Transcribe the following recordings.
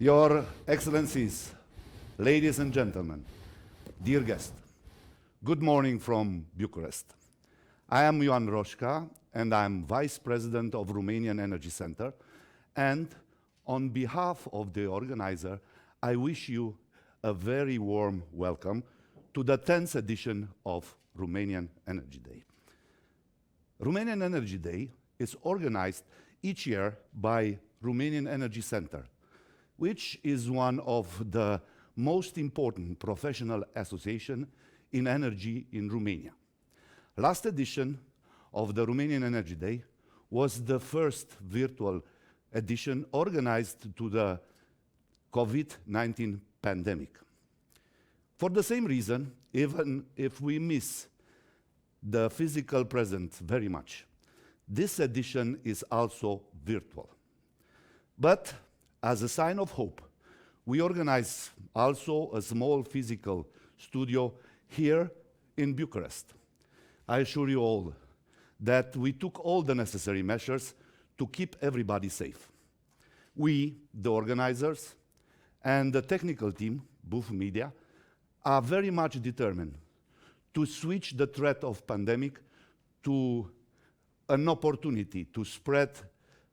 Your Excellencies, ladies and gentlemen, dear guests, good morning from Bucharest. I am Ioan Roșca, and I'm Vice President of Romanian Energy Center, and on behalf of the organizer, I wish you a very warm welcome to the 10th edition of Romanian Energy Day. Romanian Energy Day is organized each year by Romanian Energy Center, which is one of the most important professional associations in energy in Romania. Last edition of the Romanian Energy Day was the first virtual edition organized to the COVID-19 pandemic. For the same reason, even if we miss the physical presence very much, this edition is also virtual. But as a sign of hope, we organize also a small physical studio here in Bucharest. I assure you all that we took all the necessary measures to keep everybody safe. We, the organizers, and the technical team, Booth Media, are very much determined to switch the threat of pandemic to an opportunity to spread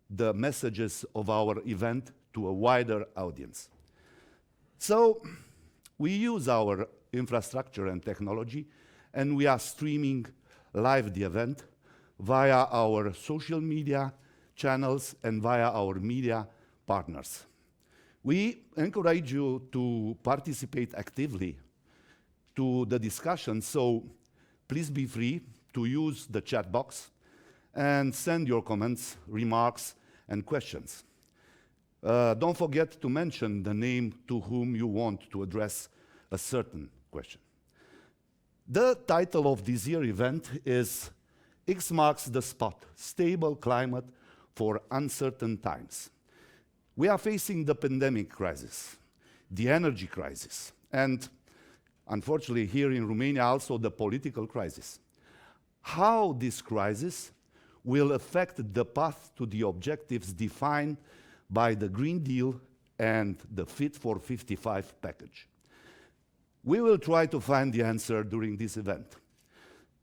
the messages of our event to a wider audience. So we use our infrastructure and technology, and we are streaming live the event via our social media channels and via our media partners. We encourage you to participate actively to the discussion, so please be free to use the chat box and send your comments, remarks, and questions. Don't forget to mention the name to whom you want to address a certain question. The title of this year's event is X Marks the Spot, Stable Climate for Uncertain Times. We are facing the pandemic crisis, the energy crisis, and unfortunately here in Romania also the political crisis. How this crisis will affect the path to the objectives defined by the Green Deal and the Fit for 55 package. We will try to find the answer during this event.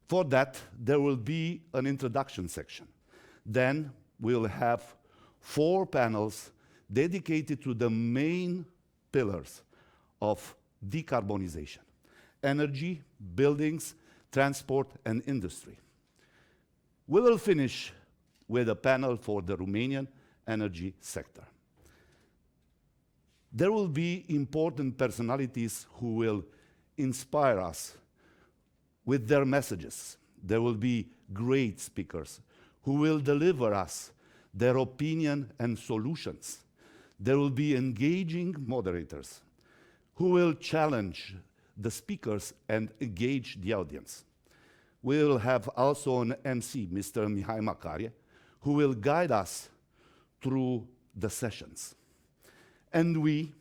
For that, there will be an introduction section. Then we'll have 4 panels dedicated to the main pillars of decarbonization: energy, buildings, transport, and industry. We will finish with a panel for the Romanian energy sector. There will be important personalities who will inspire us with their messages. There will be great speakers who will deliver us their opinion and solutions. There will be engaging moderators who will challenge the speakers and engage the audience. We will have also an MC, Mr. Mihai Macarie, who will guide us through the sessions. And we,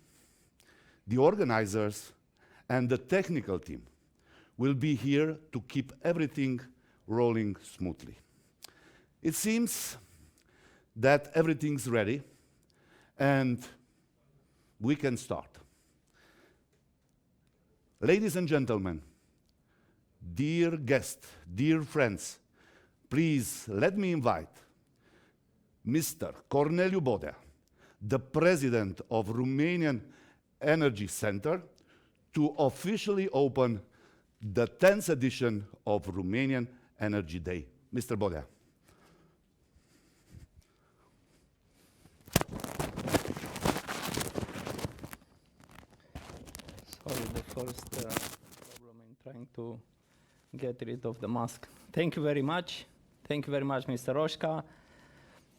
the organizers and the technical team, will be here to keep everything rolling smoothly. It seems that everything's ready, and we can start. Ladies and gentlemen, dear guests, dear friends, please let me invite Mr. Corneliu Bodea, the President of Romanian Energy Center, to officially open the 10th edition of Romanian Energy Day. Mr. Bodea. Sorry, the first problem in trying to get rid of the mask. Thank you very much. Thank you very much, Mr. Roșca.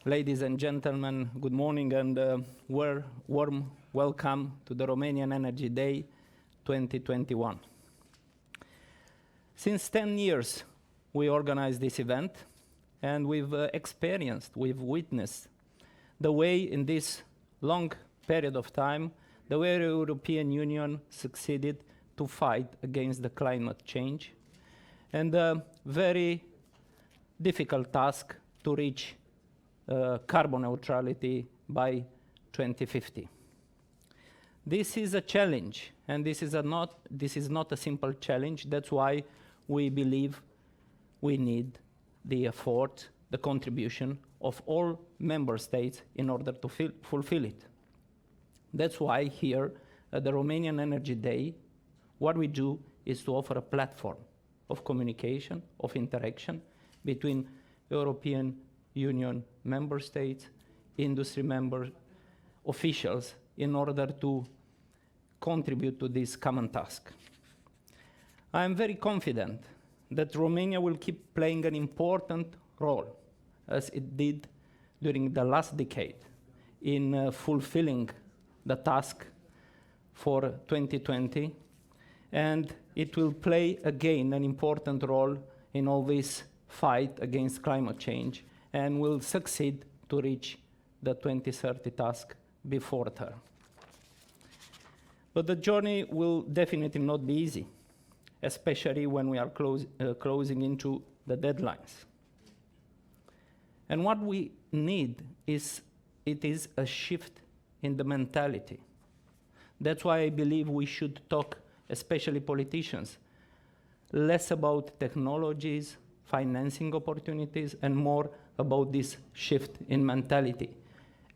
Ladies and gentlemen, good morning and warm welcome to the Romanian Energy Day 2021. Since 10 years, we organize this event, and we've witnessed the way in this long period of time, the way the European Union succeeded to fight against the climate change, and the very difficult task to reach carbon neutrality by 2050. This is a challenge, and this is not a simple challenge. That's why we believe we need the effort, the contribution of all member states in order to fulfill it. That's why here at the Romanian Energy Day, what we do is to offer a platform of communication, of interaction between European Union member states, industry member officials, in order to contribute to this common task. I am very confident that Romania will keep playing an important role, as it did during the last decade, in fulfilling the task for 2020, and it will play again an important role in all this fight against climate change, and will succeed to reach the 2030 task before term. But the journey will definitely not be easy, especially when we are closing into the deadlines. And what we need is a shift in the mentality. That's why I believe we should talk, especially politicians, less about technologies, financing opportunities, and more about this shift in mentality.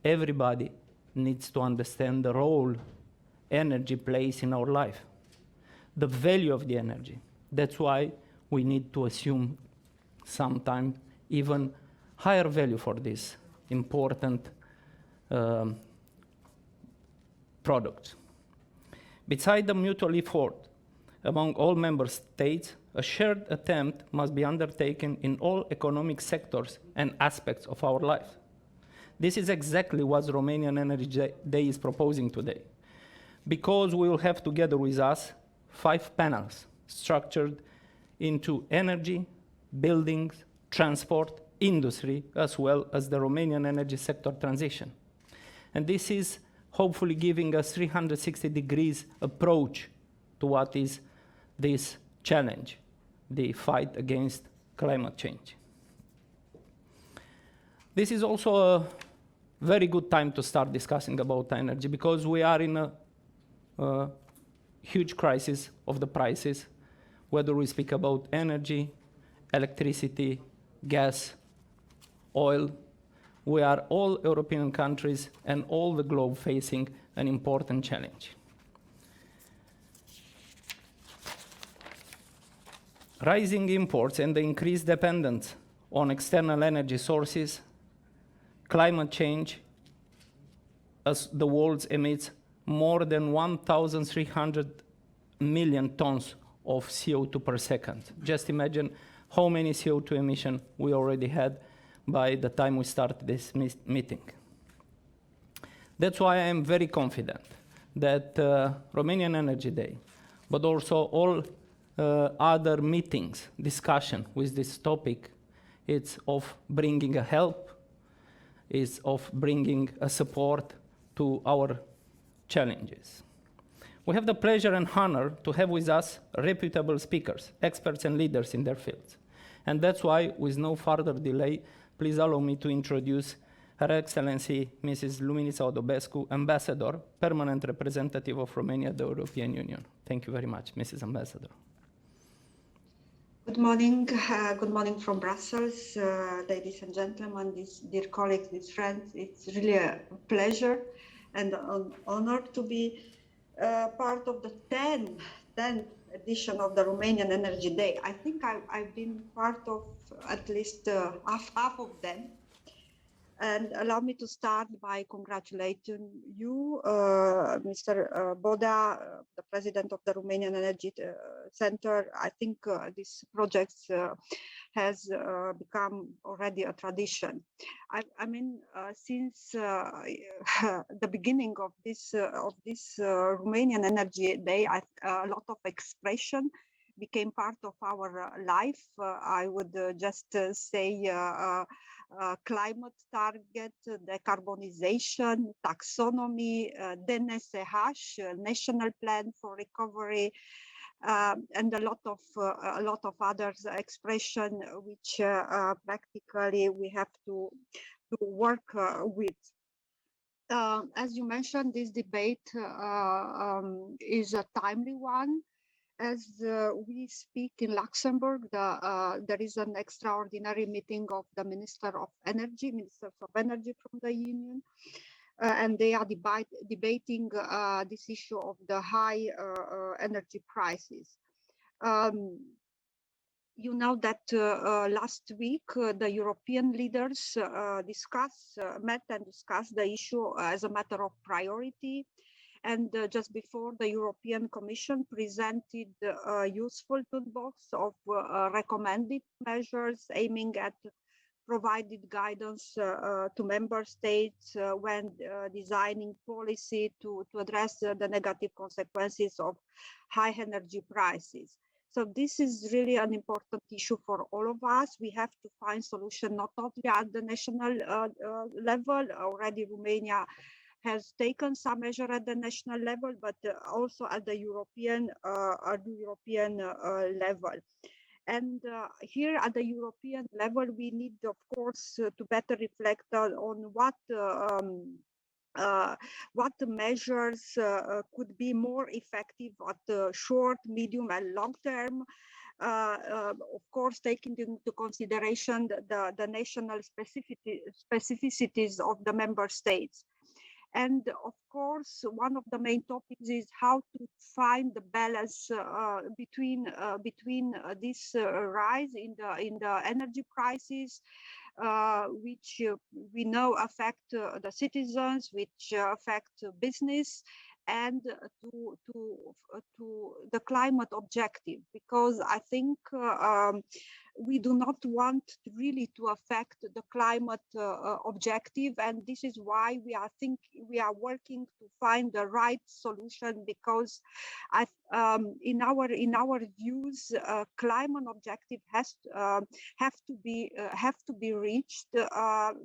Everybody needs to understand the role energy plays in our life, the value of the energy. That's why we need to assume sometimes even higher value for this important product. Beside the mutual effort among all member states, a shared attempt must be undertaken in all economic sectors and aspects of our life. This is exactly what the Romanian Energy Day is proposing today, because we will have together with us 5 panels structured into energy, buildings, transport, industry, as well as the Romanian energy sector transition. And this is hopefully giving us 360 degrees approach to what is this challenge, the fight against climate change. This is also a very good time to start discussing about energy, because we are in a huge crisis of the prices, whether we speak about energy, electricity, gas, oil. We are all European countries and all the globe facing an important challenge. Rising imports and the increased dependence on external energy sources, climate change, as the world emits more than 1,300 million tons of CO2 per second. Just imagine how many CO2 emissions we already had by the time we started this meeting. That's why I am very confident that Romanian Energy Day, but also all other meetings, discussion with this topic, it's of bringing a help, is of bringing a support to our challenges. We have the pleasure and honor to have with us reputable speakers, experts and leaders in their fields. And that's why, with no further delay, please allow me to introduce Her Excellency Mrs. Luminița Odobescu, Ambassador, Permanent Representative of Romania, the European Union. Thank you very much, Mrs. Ambassador. Good morning from Brussels, ladies and gentlemen, dear colleagues, dear friends. It's really a pleasure and an honor to be part of the 10th edition of the Romanian Energy Day. I think I've been part of at least half of them. And allow me to start by congratulating you, Mr. Boda, the president of the Romanian Energy Center. I think this project has become already a tradition. I mean, since the beginning of this Romanian Energy Day, a lot of expression became part of our life. I would just say climate target, decarbonization, taxonomy, DNSH, National Plan for Recovery, and a lot of other expression which practically we have to work with. As you mentioned, this debate is a timely one. As we speak in Luxembourg, there is an extraordinary meeting of the Ministers of Energy from the Union, and they are debating this issue of the high energy prices. You know that last week the European leaders met and discussed the issue as a matter of priority. And just before, the European Commission presented a useful toolbox of recommended measures aiming at provided guidance to member states when designing policy to address the negative consequences of high energy prices. So this is really an important issue for all of us. We have to find solution not only at the national level. Already Romania has taken some measure at the national level, but also at the European level. And here at the European level, we need, of course, to better reflect on what measures could be more effective at the short, medium, and long term. Of course, taking into consideration the national specificities of the member states. And of course, one of the main topics is how to find the balance between this rise in the energy prices, which we know affect the citizens, which affect business, and to the climate objective, because I think we do not want really to affect the climate objective, and this is why we are working to find the right solution, because in our views, climate objective have to be reached,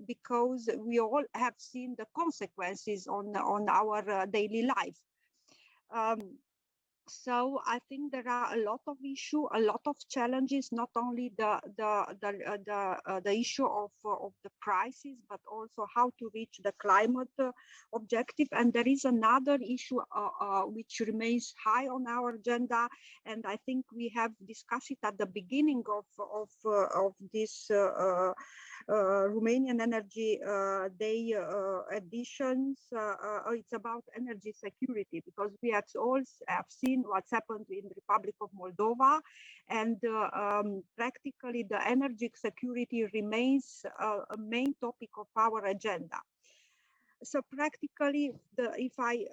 because we all have seen the consequences on our daily life. So I think there are a lot of issues, a lot of challenges, not only the issue of the prices, but also how to reach the climate objective. And there is another issue which remains high on our agenda, and I think we have discussed it at the beginning of this Romanian Energy Day editions. It's about energy security, because we have seen what's happened in the Republic of Moldova, and practically the energy security remains a main topic of our agenda. So practically, if I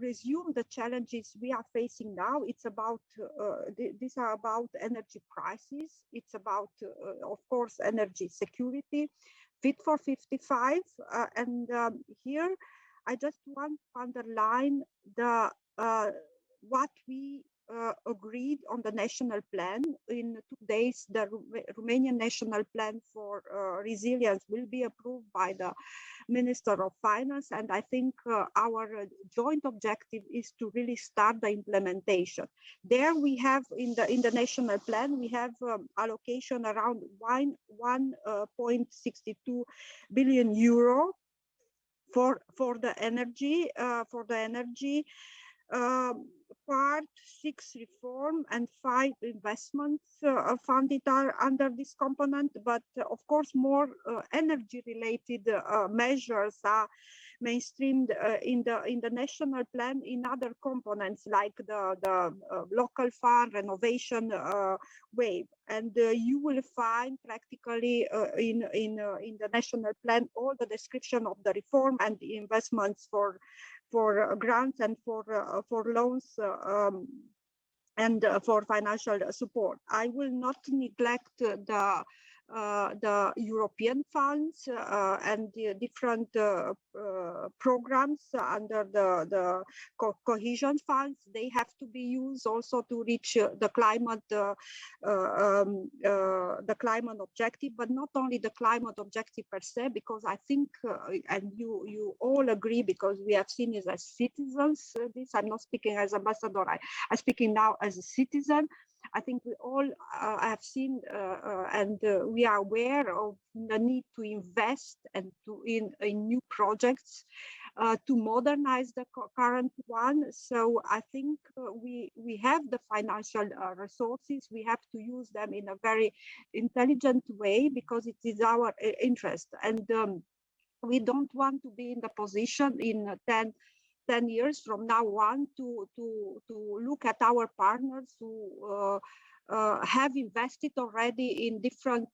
resume the challenges we are facing now, it's about these are about energy prices. It's about, of course, energy security, Fit for 55, and here I just want to underline the what we agreed on the national plan. In 2 days, the Romanian national plan for resilience will be approved by the Minister of Finance, and I think our joint objective is to really start the implementation. There we have in the national plan, we have allocation around 1.62 billion euro for the energy part, 6 reform and 5 investments funded are under this component, but of course more energy related measures are mainstreamed in the national plan in other components, like the local fund, renovation wave, and you will find practically in the national plan all the description of the reform and the investments for grants and for loans and for financial support. I will not neglect the European funds and the different programs under the cohesion funds. They have to be used also to reach the climate objective, but not only the climate objective per se, because I think, and you all agree, because we have seen it as citizens, this, I'm not speaking as ambassador, I'm speaking now as a citizen. I think we all have seen and we are aware of the need to invest and in new projects to modernize the current one. So I think we have the financial resources. We have to use them in a very intelligent way because it is our interest. And we don't want to be in the position in 10 years from now on to look at our partners who have invested already in different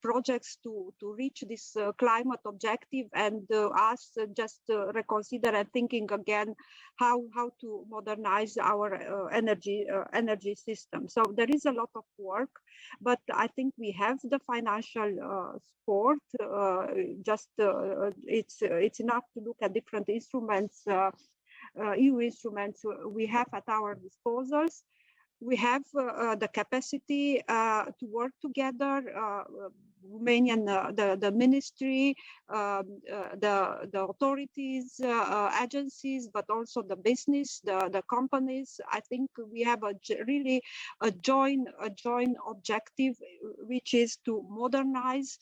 projects to reach this climate objective, and us just reconsider and thinking again how to modernize our energy system. So there is a lot of work, but I think we have the financial support. It's enough to look at different instruments, EU instruments we have at our disposals. We have the capacity to work together. Romanian, the ministry, the authorities, agencies, but also the business, the companies. I think we have really a joint objective, which is to modernize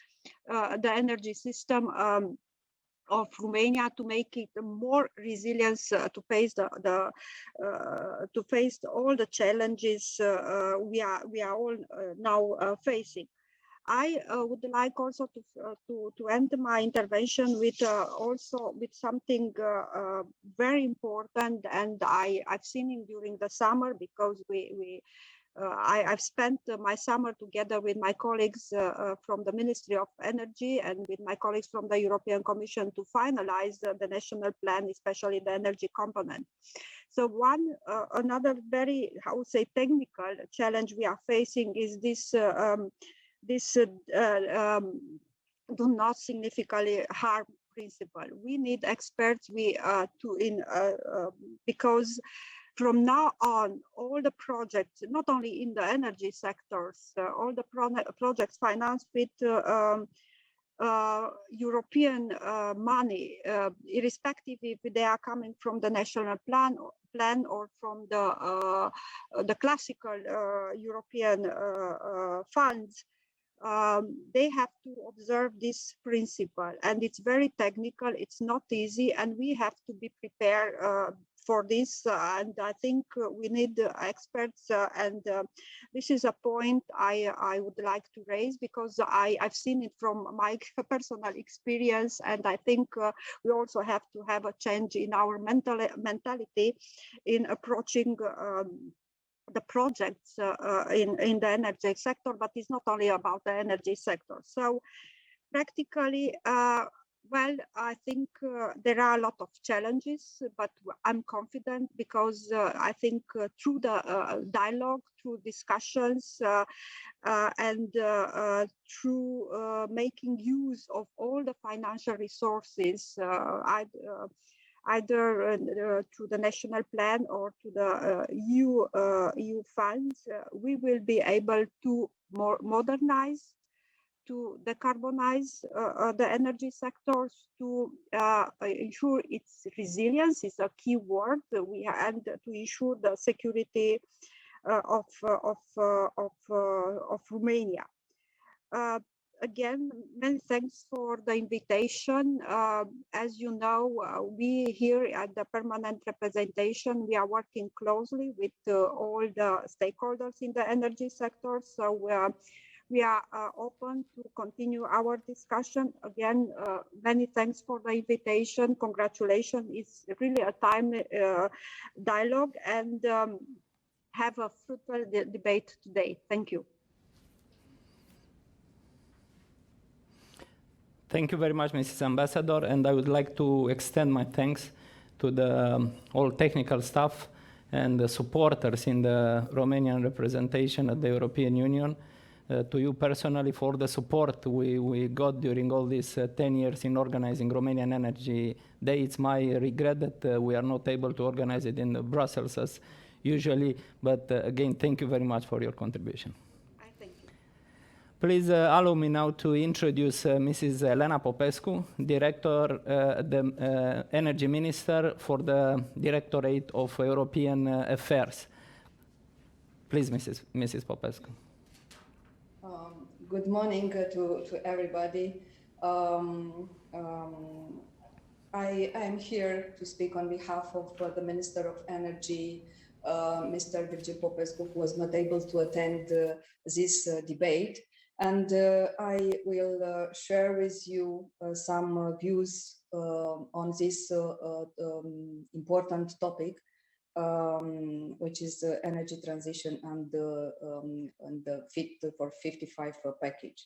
the energy system of Romania, to make it more resilient to face to face all the challenges we are all now facing. I would like also to end my intervention with also with something very important, and I've seen it during the summer, because I've spent my summer together with my colleagues from the Ministry of Energy and with my colleagues from the European Commission to finalize the national plan, especially the energy component. So another very, I would say, technical challenge we are facing is this do not significantly harm principle. We need experts because from now on, all the projects, not only in the energy sectors, all the projects financed with European money, irrespective if they are coming from the national plan or from the classical European funds, they have to observe this principle, and it's very technical. It's not easy, and we have to be prepared for this. And I think we need experts, and this is a point I would like to raise, because I've seen it from my personal experience, and I think we also have to have a change in our mentality in approaching the projects in the energy sector, but it's not only about the energy sector. So practically, well, I think there are a lot of challenges, but I'm confident, because I think through the dialogue, through discussions, and through making use of all the financial resources, either through the national plan or to the EU funds, we will be able to modernize, to decarbonize the energy sectors, to ensure its resilience is a key word, and to ensure the security of Romania. Again, many thanks for the invitation. As you know, we here at the permanent representation, we are working closely with all the stakeholders in the energy sector. So we are open to continue our discussion. Again, many thanks for the invitation. Congratulations. It's really a timely dialogue, and have a fruitful debate today. Thank you. Thank you very much, Mrs. Ambassador, and I would like to extend my thanks to the all technical staff and the supporters in the Romanian representation at the European Union, to you personally for the support we got during all these 10 years in organizing Romanian Energy Day. It's my regret that we are not able to organize it in Brussels as usually, but again, thank you very much for your contribution. Please allow me now to introduce Mrs. Elena Popescu, Director, the Energy Minister for the Directorate of European Affairs. Please, Mrs. Popescu. Good morning to everybody. I am here to speak on behalf of the Minister of Energy, Mr. Virgil Popescu, who was not able to attend this debate. And I will share with you some views on this important topic, which is the energy transition and the Fit for 55 package.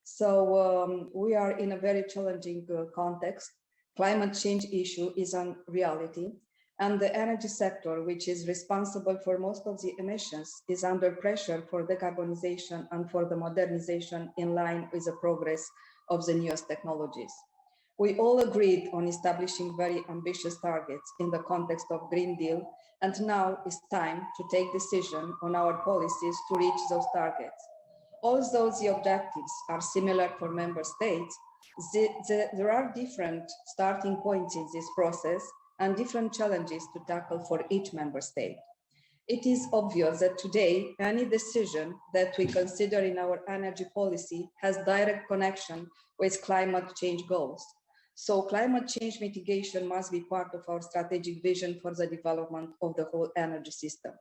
So we are in a very challenging context. Climate change issue is a reality, and the energy sector, which is responsible for most of the emissions, is under pressure for decarbonization and for the modernization in line with the progress of the newest technologies. We all agreed on establishing very ambitious targets in the context of Green Deal, and now it's time to take decision on our policies to reach those targets. Although the objectives are similar for member states, there are different starting points in this process and different challenges to tackle for each member state. It is obvious that today, any decision that we consider in our energy policy has direct connection with climate change goals. So climate change mitigation must be part of our strategic vision for the development of the whole energy system.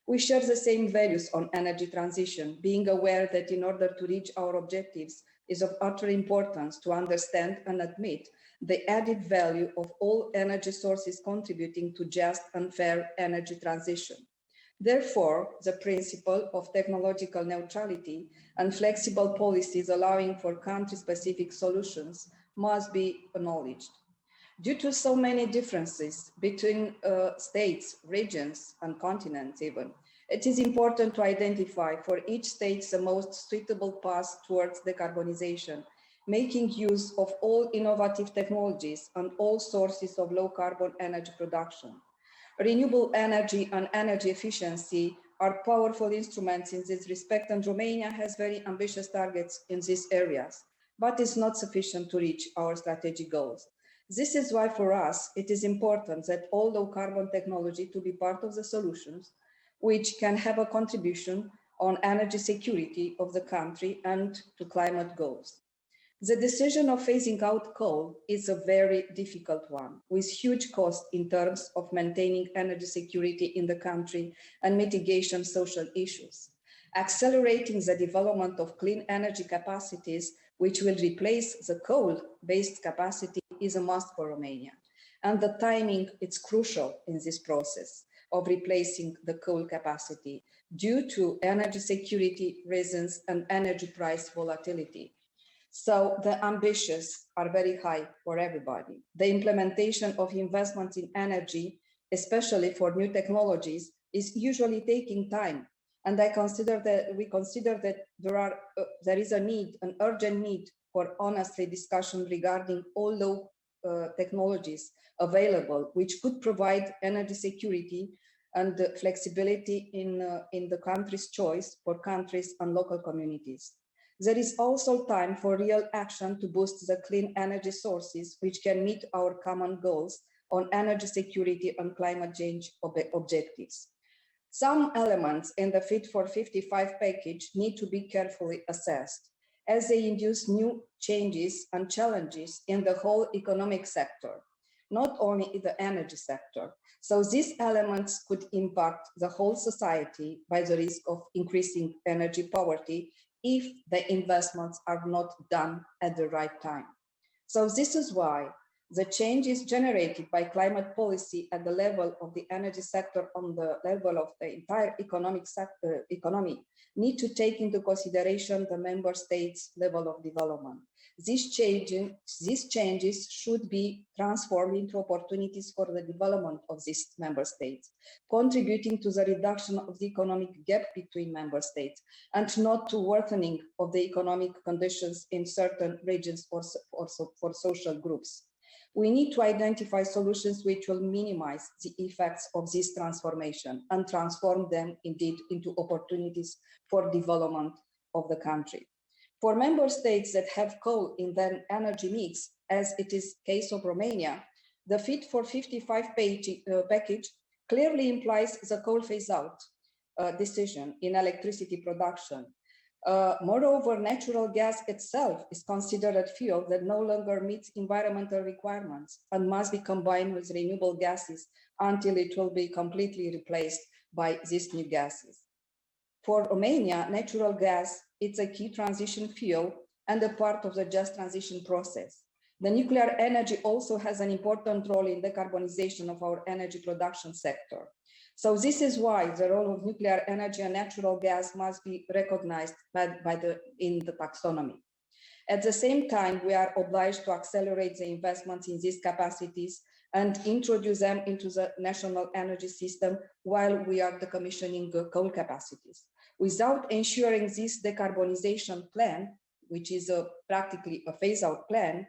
We share the same values on energy transition, being aware that in order to reach our objectives is of utter importance to understand and admit the added value of all energy sources contributing to just and fair energy transition. Therefore, the principle of technological neutrality and flexible policies allowing for country-specific solutions must be acknowledged. Due to so many differences between states, regions, and continents even, it is important to identify for each state the most suitable path towards decarbonization, making use of all innovative technologies and all sources of low carbon energy production. Renewable energy and energy efficiency are powerful instruments in this respect, and Romania has very ambitious targets in these areas, but it's not sufficient to reach our strategic goals. This is why for us, it is important that all low carbon technology to be part of the solutions, which can have a contribution on energy security of the country and to climate goals. The decision of phasing out coal is a very difficult one, with huge costs in terms of maintaining energy security in the country and mitigation social issues. Accelerating the development of clean energy capacities, which will replace the coal-based capacity, is a must for Romania. And the timing is crucial in this process of replacing the coal capacity due to energy security reasons and energy price volatility. So the ambitions are very high for everybody. The implementation of investments in energy, especially for new technologies, is usually taking time. And we consider that there is a need, an urgent need for honestly discussion regarding all low technologies available, which could provide energy security and flexibility in the country's choice for countries and local communities. There is also time for real action to boost the clean energy sources, which can meet our common goals on energy security and climate change objectives. Some elements in the Fit for 55 package need to be carefully assessed, as they induce new changes and challenges in the whole economic sector, not only in the energy sector. So these elements could impact the whole society by the risk of increasing energy poverty if the investments are not done at the right time. So this is why the changes generated by climate policy at the level of the energy sector on the level of the entire economy need to take into consideration the member states' level of development. These changes should be transformed into opportunities for the development of these member states, contributing to the reduction of the economic gap between member states and not to worsening of the economic conditions in certain regions or for social groups. We need to identify solutions which will minimize the effects of this transformation and transform them indeed into opportunities for development of the country. For member states that have coal in their energy mix, as it is the case of Romania, the Fit for 55 package clearly implies the coal phase-out decision in electricity production. Moreover, natural gas itself is considered a fuel that no longer meets environmental requirements and must be combined with renewable gases until it will be completely replaced by these new gases. For Romania, natural gas is a key transition fuel and a part of the just transition process. The nuclear energy also has an important role in decarbonization of our energy production sector. So this is why the role of nuclear energy and natural gas must be recognized in the taxonomy. At the same time, we are obliged to accelerate the investments in these capacities and introduce them into the national energy system while we are decommissioning coal capacities. Without ensuring this decarbonization plan, which is practically a phase-out plan,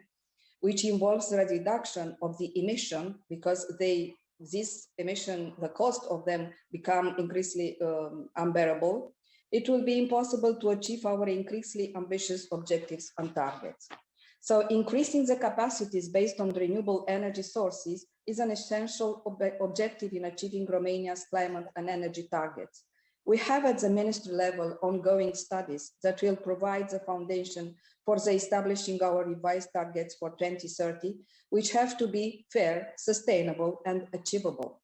which involves the reduction of the emission because this emission, the cost of them become increasingly unbearable, it will be impossible to achieve our increasingly ambitious objectives and targets. So increasing the capacities based on renewable energy sources is an essential objective in achieving Romania's climate and energy targets. We have at the ministry level ongoing studies that will provide the foundation for the establishing our revised targets for 2030, which have to be fair, sustainable, and achievable.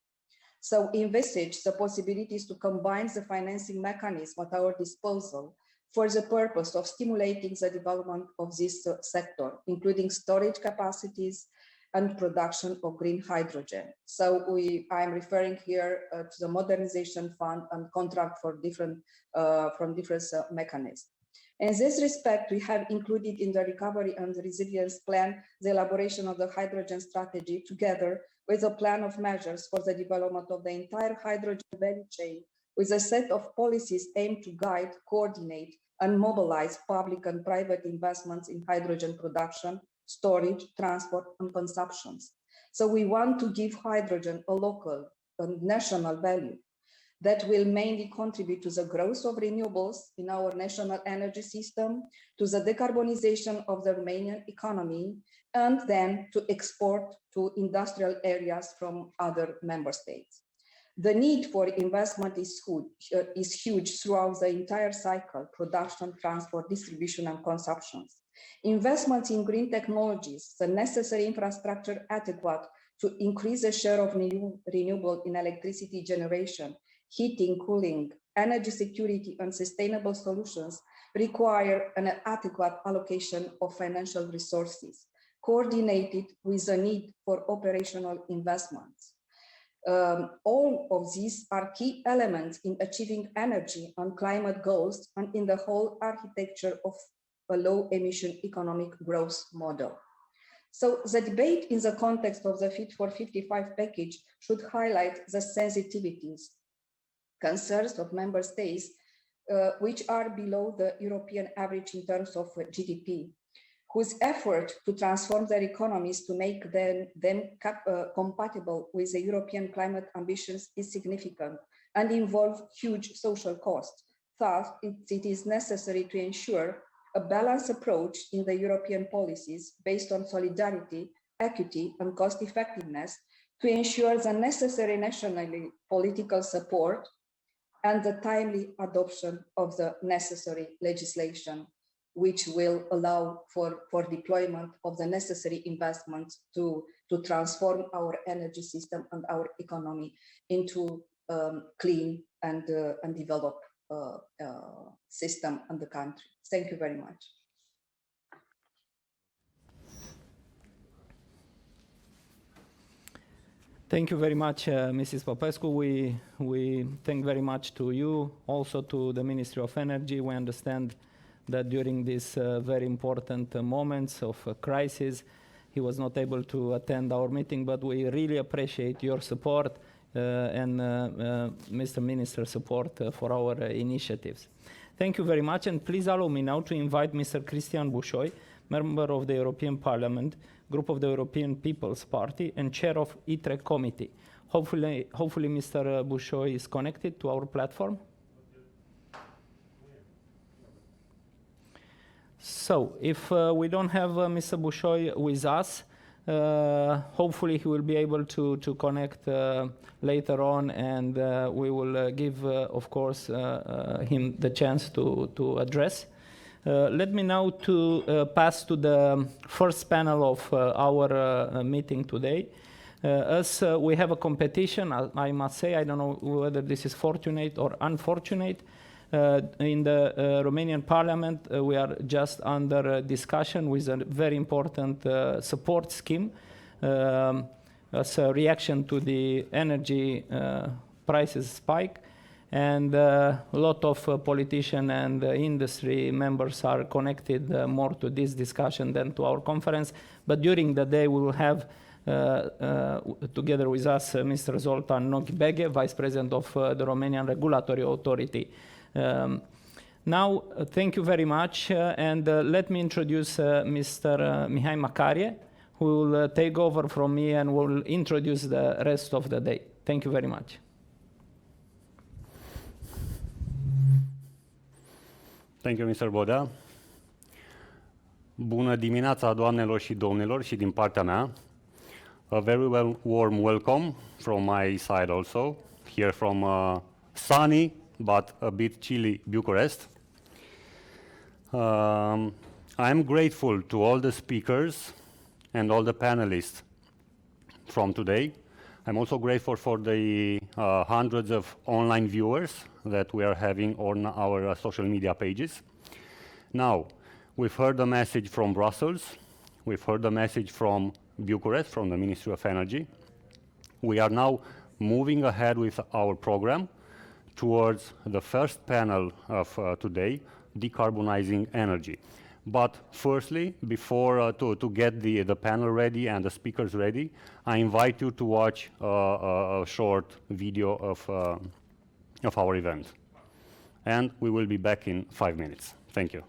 So envisage the possibilities to combine the financing mechanism at our disposal for the purpose of stimulating the development of this sector, including storage capacities and production of green hydrogen. So I'm referring here to the modernization fund and contract for different mechanisms. In this respect, we have included in the recovery and resilience plan the elaboration of the hydrogen strategy together with a plan of measures for the development of the entire hydrogen value chain with a set of policies aimed to guide, coordinate, and mobilize public and private investments in hydrogen production, storage, transport, and consumptions. So we want to give hydrogen a local and national value that will mainly contribute to the growth of renewables in our national energy system, to the decarbonization of the Romanian economy, and then to export to industrial areas from other member states. The need for investment is huge throughout the entire cycle: production, transport, distribution, and consumption. Investments in green technologies, the necessary infrastructure adequate to increase the share of renewable in electricity generation, heating, cooling, energy security, and sustainable solutions require an adequate allocation of financial resources, coordinated with the need for operational investments. All of these are key elements in achieving energy and climate goals and in the whole architecture of a low emission economic growth model. So the debate in the context of the Fit for 55 package should highlight the sensitivities, concerns of member states, which are below the European average in terms of GDP, whose effort to transform their economies to make them compatible with the European climate ambitions is significant and involve huge social costs. Thus, it is necessary to ensure a balanced approach in the European policies based on solidarity, equity, and cost effectiveness to ensure the necessary nationally political support and the timely adoption of the necessary legislation, which will allow for deployment of the necessary investments to transform our energy system and our economy into clean and developed system in the country. Thank you very much. Thank you very much, Mrs. Popescu. We thank very much to you, also to the Ministry of Energy. We understand that during these very important moments of crisis, he was not able to attend our meeting, but we really appreciate your support and Mr. Minister's support for our initiatives. Thank you very much, and please allow me now to invite Mr. Cristian Bușoi, member of the European Parliament, Group of the European People's Party, and Chair of ITRE Committee. Hopefully Mr. Bușoi is connected to our platform. So, if we don't have Mr. Bușoi with us, Hopefully he will be able to connect later on, and we will give, of course, him the chance to address. Let me now pass to the first panel of our meeting today. As we have a competition, I must say, I don't know whether this is fortunate or unfortunate. In the Romanian Parliament, we are just under discussion with a very important support scheme as a reaction to the energy prices spike. And a lot of politicians and industry members are connected more to this discussion than to our conference. But during the day, we will have together with us Mr. Zoltan Noghibege, Vice President of the Romanian Regulatory Authority. Now, thank you very much, and let me introduce Mr. Mihai Macarie, who will take over from me and will introduce the rest of the day. Thank you very much. Thank you, Mr. Bodea. Bună dimineața, doamnelor și domnilor, și din partea mea. A very warm welcome from my side also, here from sunny but a bit chilly Bucharest. I am grateful to all the speakers and all the panelists from today. I'm also grateful for the hundreds of online viewers that we are having on our social media pages. Now, we've heard the message from Brussels. We've heard the message from Bucharest, from the Ministry of Energy. We are now moving ahead with our program towards the first panel of today, decarbonizing energy. But firstly, before to get the panel ready and the speakers ready, I invite you to watch a short video of our event. And we will be back in 5 minutes. Thank you.